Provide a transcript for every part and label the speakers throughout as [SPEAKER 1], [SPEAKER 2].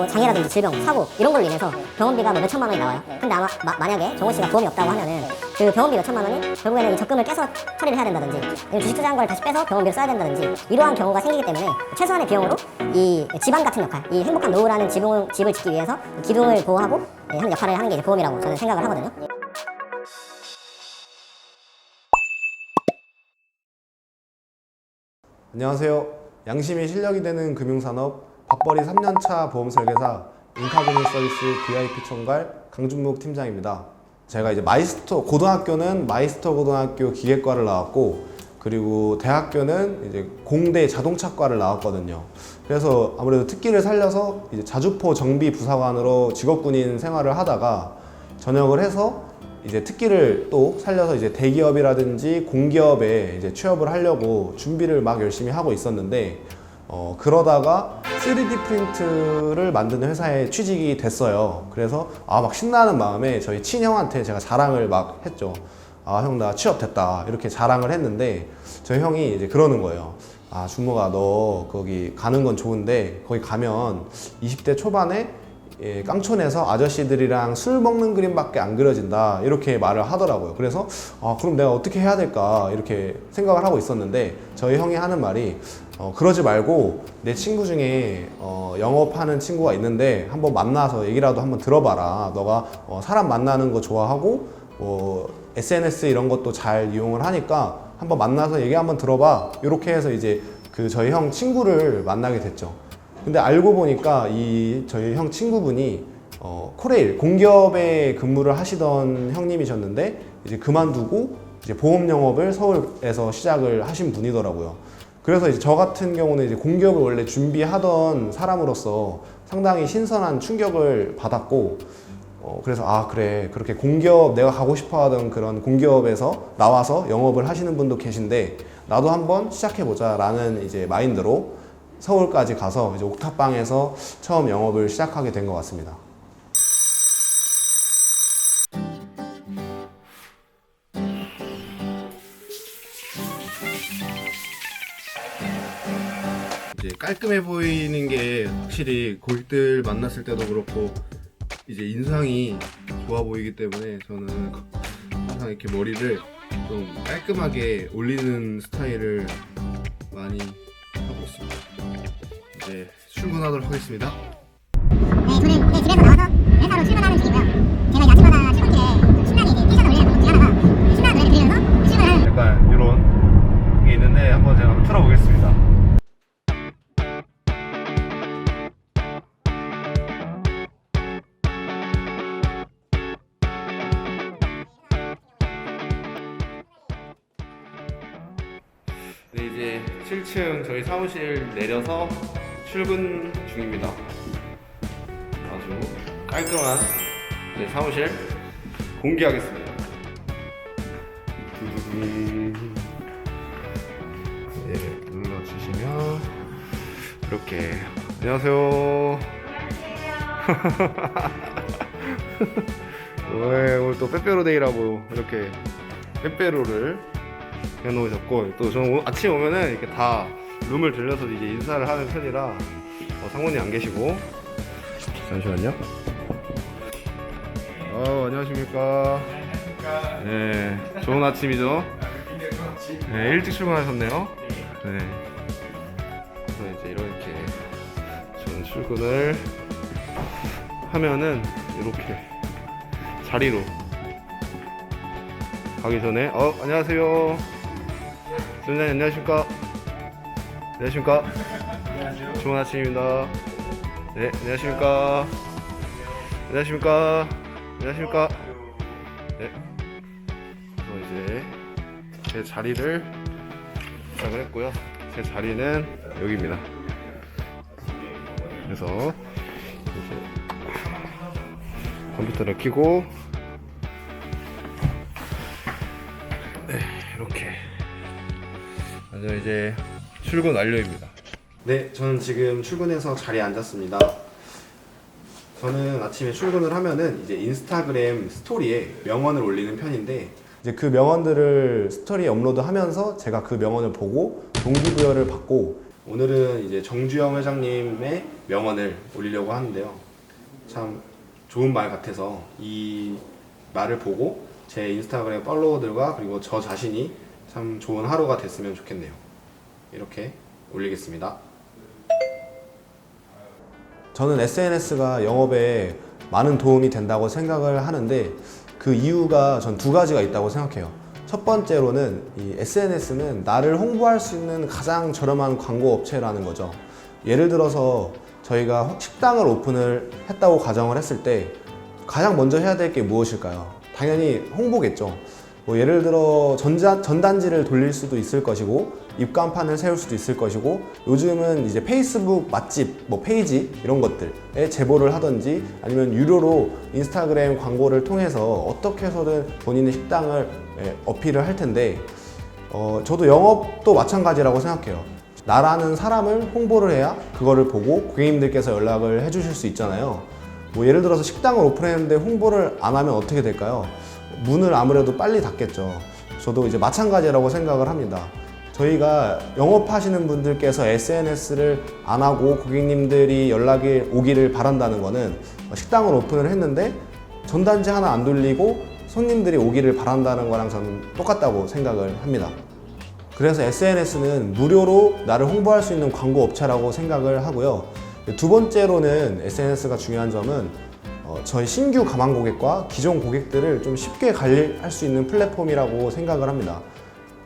[SPEAKER 1] 장애라든지 질병, 사고 이런 걸로 인해서 병원비가 뭐 몇천만 원이 나와요. 근데 아마 만약에 정호 씨가 보험이 없다고 하면은 그 병원비 몇천만 원이 결국에는 이 적금을 깨서 처리를 해야 된다든지 아니면 주식 투자한 걸 다시 빼서 병원비를 써야 된다든지 이러한 경우가 생기기 때문에 최소한의 비용으로 이 집안 같은 역할, 이 행복한 노후라는 집을 짓기 위해서 기둥을 보호하고 하는 역할을 하는 게 이제 보험이라고 저는 생각을 하거든요.
[SPEAKER 2] 안녕하세요. 양심이 실력이 되는 금융산업 밥벌이 3년차 보험설계사 인카금융서비스 VIP 총괄 강준묵 팀장입니다. 제가 이제 고등학교는 마이스터 고등학교 기계과를 나왔고, 그리고 대학교는 이제 공대 자동차과를 나왔거든요. 그래서 아무래도 특기를 살려서 이제 자주포 정비 부사관으로 직업군인 생활을 하다가 전역을 해서 이제 특기를 또 살려서 이제 대기업이라든지 공기업에 이제 취업을 하려고 준비를 막 열심히 하고 있었는데, 그러다가 3D 프린트를 만드는 회사에 취직이 됐어요. 그래서 막 신나는 마음에 저희 친형한테 제가 자랑을 막 했죠. 형 나 취업됐다 이렇게 자랑을 했는데, 저희 형이 이제 그러는 거예요. 준모가 너 거기 가는 건 좋은데 거기 가면 20대 초반에 깡촌에서 아저씨들이랑 술 먹는 그림밖에 안 그려진다 이렇게 말을 하더라고요. 그래서 그럼 내가 어떻게 해야 될까 이렇게 생각을 하고 있었는데, 저희 형이 하는 말이 그러지 말고 내 친구 중에 영업하는 친구가 있는데 한번 만나서 얘기라도 한번 들어봐라. 너가 사람 만나는 거 좋아하고 SNS 이런 것도 잘 이용을 하니까 한번 만나서 얘기 한번 들어봐. 이렇게 해서 이제 그 저희 형 친구를 만나게 됐죠. 근데 알고 보니까 저희 형 친구분이 코레일 공기업에 근무를 하시던 형님이셨는데, 이제 그만두고 이제 보험 영업을 서울에서 시작을 하신 분이더라고요. 그래서 이제 저 같은 경우는 이제 공기업을 원래 준비하던 사람으로서 상당히 신선한 충격을 받았고, 그래서 그래, 그렇게 공기업 내가 가고 싶어 하던 그런 공기업에서 나와서 영업을 하시는 분도 계신데 나도 한번 시작해보자 라는 이제 마인드로 서울까지 가서 이제 옥탑방에서 처음 영업을 시작하게 된 것 같습니다. 이제 깔끔해 보이는 게 확실히 고객들 만났을 때도 그렇고 이제 인상이 좋아 보이기 때문에 저는 항상 이렇게 머리를 좀 깔끔하게 올리는 스타일을 많이 하고 있습니다. 이제 출근하도록 하겠습니다.
[SPEAKER 1] 네, 저는 이제 집에서 나와서 회사로 출근하는 중이고요. 제가 이제 아침마다 출근길에 좀 신나게 이제 텐션을 올리는 것 중에 하나가 신나는 노래를 들으면서 출근하는
[SPEAKER 2] 약간 이런 게 있는데 한번 제가 한번 틀어보겠습니다. 네, 이제 7층 저희 사무실 내려서 출근 중입니다. 아주 깔끔한 사무실 공개하겠습니다. 눌러주시면 이렇게 안녕하세요. 오늘 또 빼빼로데이라고 이렇게 빼빼로를 해놓으셨고, 또 저는 아침에 오면은 이렇게 다 룸을 들려서 이제 인사를 하는 편이라 상무님 안 계시고, 잠시만요. 안녕하십니까. 네, 좋은 아침이죠. 네, 일찍 출근하셨네요. 네. 그래서 이제 이렇게 저는 출근을 하면은 이렇게 자리로 가기 전에 안녕하세요. 선생님 안녕하십니까. 안녕하십니까.
[SPEAKER 3] 안녕하세요.
[SPEAKER 2] 좋은 아침입니다. 네, 안녕하십니까. 안녕하십니까. 안녕하십니까. 네. 그래서 이제 제 자리를 시작을 했고요. 제 자리는 여기입니다. 그래서 이제 컴퓨터를 켜고 이렇게 완전 이제 출근 완료입니다. 네, 저는 지금 출근해서 자리에 앉았습니다. 저는 아침에 출근을 하면은 이제 인스타그램 스토리에 명언을 올리는 편인데, 이제 그 명언들을 스토리에 업로드하면서 제가 그 명언을 보고 동기부여를 받고 오늘은 이제 정주영 회장님의 명언을 올리려고 하는데요. 참 좋은 말 같아서 이 말을 보고 제 인스타그램 팔로워들과 그리고 저 자신이 참 좋은 하루가 됐으면 좋겠네요. 이렇게 올리겠습니다. 저는 SNS가 영업에 많은 도움이 된다고 생각을 하는데 그 이유가 전 두 가지가 있다고 생각해요. 첫 번째로는 이 SNS는 나를 홍보할 수 있는 가장 저렴한 광고 업체라는 거죠. 예를 들어서 저희가 식당을 오픈을 했다고 가정을 했을 때 가장 먼저 해야 될 게 무엇일까요? 당연히 홍보겠죠. 뭐 예를 들어 전단지를 돌릴 수도 있을 것이고 입간판을 세울 수도 있을 것이고 요즘은 이제 페이스북 맛집 뭐 페이지 이런 것들에 제보를 하든지 아니면 유료로 인스타그램 광고를 통해서 어떻게 해서든 본인의 식당을 어필을 할 텐데 저도 영업도 마찬가지라고 생각해요. 나라는 사람을 홍보를 해야 그거를 보고 고객님들께서 연락을 해주실 수 있잖아요. 뭐 예를 들어서 식당을 오픈했는데 홍보를 안 하면 어떻게 될까요? 문을 아무래도 빨리 닫겠죠. 저도 이제 마찬가지라고 생각을 합니다. 저희가 영업하시는 분들께서 SNS를 안 하고 고객님들이 연락이 오기를 바란다는 거는 식당을 오픈을 했는데 전단지 하나 안 돌리고 손님들이 오기를 바란다는 거랑 저는 똑같다고 생각을 합니다. 그래서 SNS는 무료로 나를 홍보할 수 있는 광고 업체라고 생각을 하고요. 두 번째로는 SNS가 중요한 점은 저희 신규 가망 고객과 기존 고객들을 좀 쉽게 관리할 수 있는 플랫폼이라고 생각을 합니다.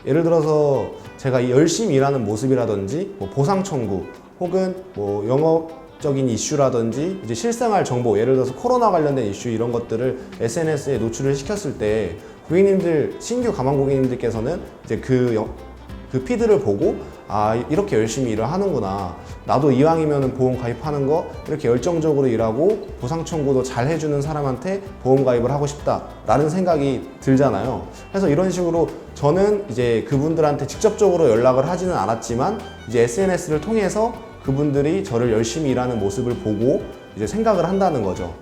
[SPEAKER 2] 예를 들어서 제가 열심히 일하는 모습이라든지 뭐 보상 청구 혹은 뭐 영업적인 이슈라든지 이제 실생활 정보, 예를 들어서 코로나 관련된 이슈 이런 것들을 SNS에 노출을 시켰을 때 고객님들, 신규 가망 고객님들께서는 이제 그 피드를 보고 아 이렇게 열심히 일을 하는구나, 나도 이왕이면 보험 가입하는 거 이렇게 열정적으로 일하고 보상 청구도 잘 해주는 사람한테 보험 가입을 하고 싶다 라는 생각이 들잖아요. 그래서 이런 식으로 저는 이제 그분들한테 직접적으로 연락을 하지는 않았지만 이제 SNS를 통해서 그분들이 저를 열심히 일하는 모습을 보고 이제 생각을 한다는 거죠.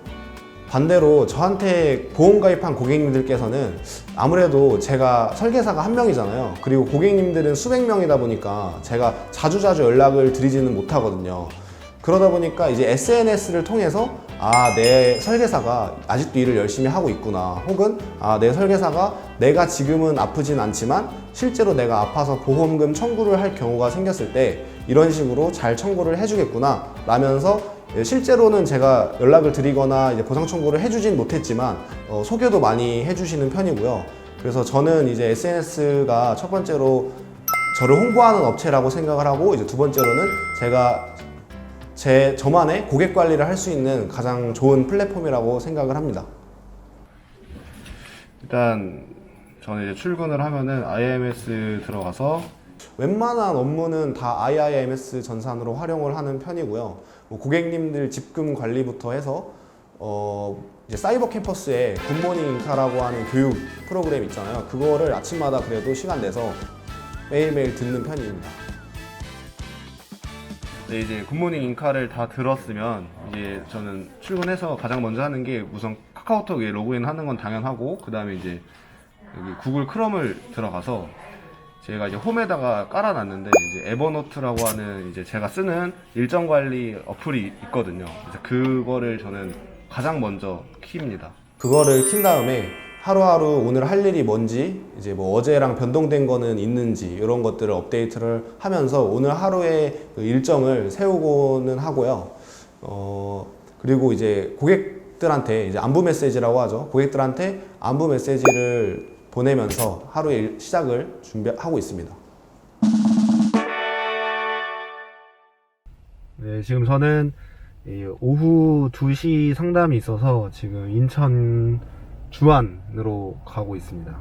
[SPEAKER 2] 반대로 저한테 보험 가입한 고객님들께서는 아무래도 제가 설계사가 한 명이잖아요. 그리고 고객님들은 수백 명이다 보니까 제가 자주자주 연락을 드리지는 못하거든요. 그러다 보니까 이제 SNS를 통해서 아, 내 설계사가 아직도 일을 열심히 하고 있구나, 혹은 아, 내 설계사가 내가 지금은 아프진 않지만 실제로 내가 아파서 보험금 청구를 할 경우가 생겼을 때 이런 식으로 잘 청구를 해주겠구나 라면서 실제로는 제가 연락을 드리거나 이제 보상 청구를 해주진 못했지만 소개도 많이 해주시는 편이고요. 그래서 저는 이제 SNS가 첫 번째로 저를 홍보하는 업체라고 생각을 하고, 이제 두 번째로는 제가 저만의 고객 관리를 할 수 있는 가장 좋은 플랫폼이라고 생각을 합니다. 일단 저는 이제 출근을 하면은 IIMS 들어가서 웬만한 업무는 다 IIMS 전산으로 활용을 하는 편이고요. 뭐 고객님들 집금 관리부터 해서 이제 사이버 캠퍼스에 굿모닝 인카라고 하는 교육 프로그램 있잖아요. 그거를 아침마다 그래도 시간 내서 매일매일 듣는 편입니다. 네, 이제 굿모닝 인카를 다 들었으면 이제 저는 출근해서 가장 먼저 하는 게 우선 카카오톡에 로그인 하는 건 당연하고, 그 다음에 이제 여기 구글 크롬을 들어가서 제가 이제 홈에다가 깔아놨는데 이제 에버노트라고 하는 이제 제가 쓰는 일정 관리 어플이 있거든요. 그래서 그거를 저는 가장 먼저 킵니다. 그거를 킨 다음에 하루하루 오늘 할 일이 뭔지, 이제 뭐 어제랑 변동된 거는 있는지 이런 것들을 업데이트를 하면서 오늘 하루의 그 일정을 세우고는 하고요. 그리고 이제 고객들한테 이제 안부 메시지라고 하죠. 고객들한테 안부 메시지를 보내면서 하루의 시작을 준비하고 있습니다. 네, 지금 저는 오후 2시 상담이 있어서 지금 인천 주안으로 가고 있습니다.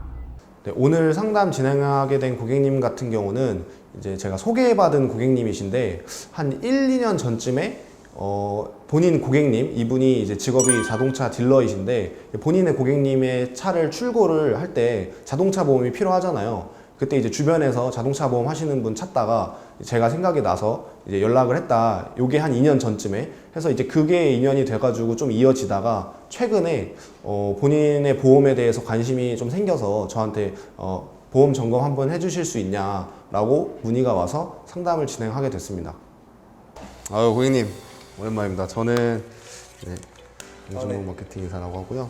[SPEAKER 2] 네, 오늘 상담 진행하게 된 고객님 같은 경우는 이제 제가 소개받은 고객님이신데 한 1, 2년 전쯤에 본인 고객님, 이분이 이제 직업이 자동차 딜러이신데 본인의 고객님의 차를 출고를 할 때 자동차 보험이 필요하잖아요. 그때 이제 주변에서 자동차 보험 하시는 분 찾다가 제가 생각이 나서 이제 연락을 했다. 요게 한 2년 전쯤에 해서 이제 그게 인연이 돼가지고 좀 이어지다가 최근에 본인의 보험에 대해서 관심이 좀 생겨서 저한테 보험 점검 한번 해주실 수 있냐라고 문의가 와서 상담을 진행하게 됐습니다. 아유, 고객님 오랜만입니다. 저는 강준목 마케팅 이사라고 하고요.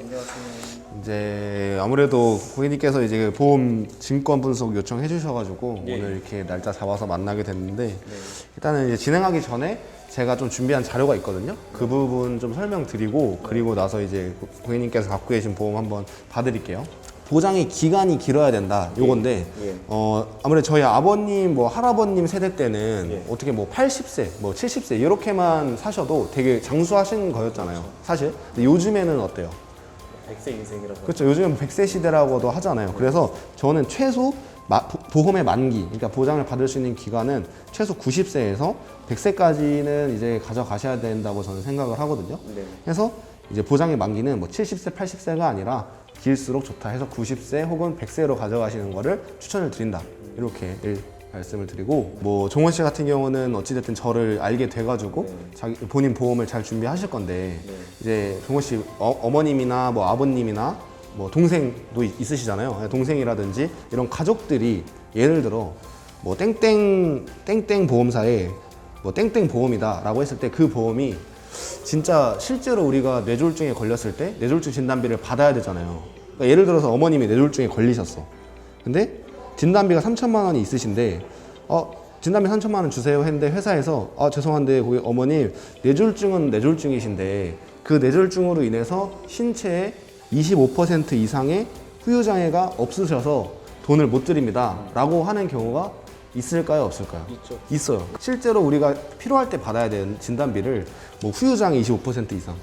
[SPEAKER 2] 이제 아무래도 고객님께서 이제 보험 증권 분석 요청해 주셔가지고 오늘 이렇게 날짜 잡아서 만나게 됐는데 일단은 이제 진행하기 전에 제가 좀 준비한 자료가 있거든요. 그 부분 좀 설명드리고 그리고 나서 이제 고객님께서 갖고 계신 보험 한번 봐드릴게요. 보장이 기간이 길어야 된다 요건데 아무래도 저희 아버님 뭐 할아버님 세대 때는 어떻게 뭐 80세 뭐 70세 이렇게만 사셔도 되게 장수하신 거였잖아요 사실. 근데 요즘에는 어때요?
[SPEAKER 3] 100세 인생이라고.
[SPEAKER 2] 그렇죠. 요즘은 100세 시대라고도 하잖아요. 그래서 저는 최소 보험의 만기, 그러니까 보장을 받을 수 있는 기간은 최소 90세에서 100세까지는 이제 가져가셔야 된다고 저는 생각을 하거든요.
[SPEAKER 3] 네.
[SPEAKER 2] 그래서 이제 보장의 만기는 뭐 70세, 80세가 아니라 길수록 좋다 해서 90세 혹은 100세로 가져가시는 거를 추천을 드린다. 이렇게 말씀을 드리고, 뭐 종원 씨 같은 경우는 어찌됐든 저를 알게 돼가지고 자기 본인 보험을 잘 준비하실 건데 이제 종원 씨 어머님이나 뭐 아버님이나 뭐 동생도 있으시잖아요. 동생이라든지 이런 가족들이 예를 들어 뭐 땡땡 보험사에 뭐 땡땡 보험이다라고 했을 때 그 보험이 진짜 실제로 우리가 뇌졸중에 걸렸을 때 뇌졸중 진단비를 받아야 되잖아요. 그러니까 예를 들어서 어머님이 뇌졸중에 걸리셨어. 근데 진단비가 3천만 원이 있으신데 진단비 3천만 원 주세요 했는데 회사에서 죄송한데 거기 어머님 뇌졸중은 뇌졸중이신데 그 뇌졸중으로 인해서 신체에 25% 이상의 후유장애가 없으셔서 돈을 못 드립니다 라고 하는 경우가 있을까요? 없을까요?
[SPEAKER 3] 있죠.
[SPEAKER 2] 있어요. 실제로 우리가 필요할 때 받아야 되는 진단비를 뭐 후유장 25% 이상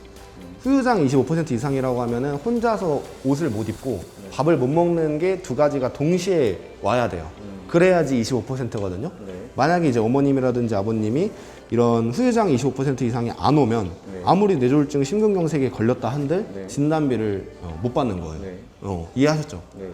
[SPEAKER 2] 후유장 25% 이상이라고 하면은 혼자서 옷을 못 입고 밥을 못 먹는 게 두 가지가 동시에 와야 돼요. 그래야지 25%거든요. 만약에 이제 어머님이라든지 아버님이 이런 후유장 25% 이상이 안 오면 아무리 뇌졸중 심근경색에 걸렸다 한들 진단비를 못 받는 거예요. 이해하셨죠?
[SPEAKER 3] 네.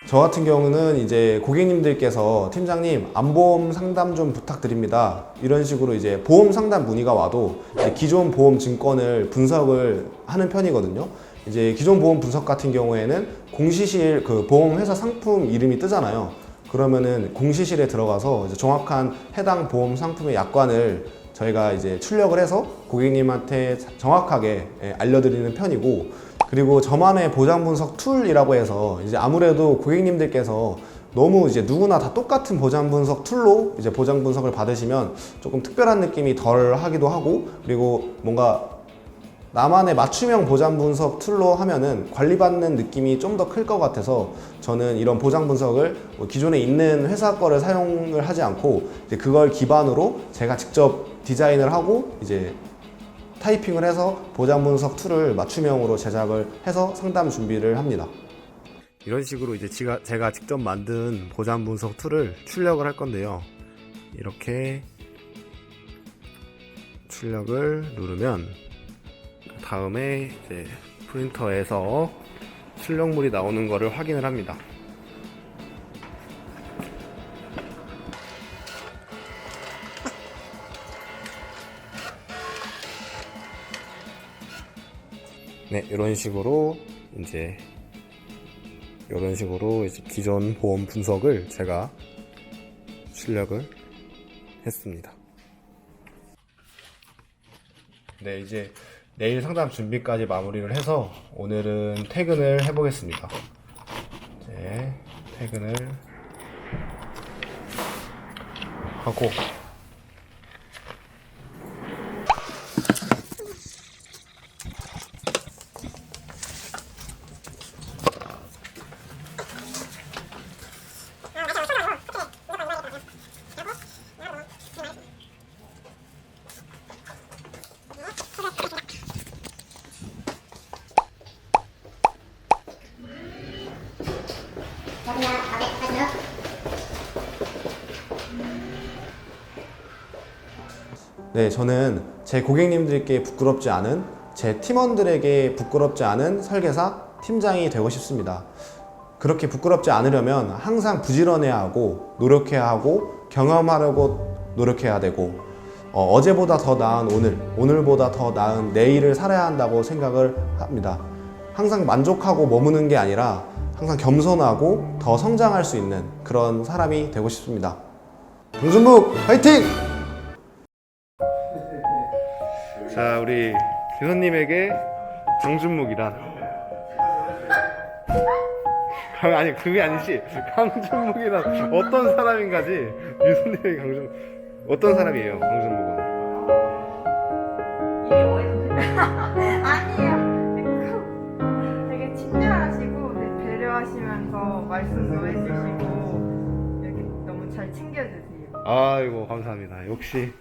[SPEAKER 2] 저 같은 경우는 이제 고객님들께서 팀장님 안보험 상담 좀 부탁드립니다 이런 식으로 이제 보험 상담 문의가 와도 이제 기존 보험 증권을 분석을 하는 편이거든요. 이제 기존 보험 분석 같은 경우에는 공시실 그 보험회사 상품 이름이 뜨잖아요. 그러면은 공시실에 들어가서 이제 정확한 해당 보험 상품의 약관을 저희가 이제 출력을 해서 고객님한테 정확하게 알려드리는 편이고, 그리고 저만의 보장 분석 툴이라고 해서 이제 아무래도 고객님들께서 너무 이제 누구나 다 똑같은 보장 분석 툴로 이제 보장 분석을 받으시면 조금 특별한 느낌이 덜 하기도 하고, 그리고 뭔가 나만의 맞춤형 보장 분석 툴로 하면은 관리받는 느낌이 좀 더 클 것 같아서 저는 이런 보장 분석을 뭐 기존에 있는 회사 거를 사용을 하지 않고 이제 그걸 기반으로 제가 직접 디자인을 하고 이제 타이핑을 해서 보장 분석 툴을 맞춤형으로 제작을 해서 상담 준비를 합니다. 이런 식으로 이제 제가 직접 만든 보장 분석 툴을 출력을 할 건데요. 이렇게 출력을 누르면 다음에 이제 프린터에서 출력물이 나오는 것을 확인을 합니다. 네, 이런 식으로 이제 기존 보험 분석을 제가 출력을 했습니다. 네, 이제 내일 상담 준비까지 마무리를 해서 오늘은 퇴근을 해보겠습니다. 이제 퇴근을 하고 네, 저는 제 고객님들께 부끄럽지 않은, 제 팀원들에게 부끄럽지 않은 설계사 팀장이 되고 싶습니다. 그렇게 부끄럽지 않으려면 항상 부지런해야 하고 노력해야 하고 경험하려고 노력해야 되고 어제보다 더 나은 오늘, 오늘보다 더 나은 내일을 살아야 한다고 생각을 합니다. 항상 만족하고 머무는 게 아니라 항상 겸손하고 더 성장할 수 있는 그런 사람이 되고 싶습니다. 강준묵 화이팅! 자, 우리 교수님에게 강준묵이란 아니 그게 아니지. 강준묵이란 어떤 사람인가지. 교수님에게 강준묵 어떤 사람이에요? 강준묵은
[SPEAKER 4] 이게 어디서 아니에요. 되게 친절하시고 되게 배려하시면서 말씀도 해주시고 이렇게 너무 잘 챙겨주세요.
[SPEAKER 2] 아이고 감사합니다. 역시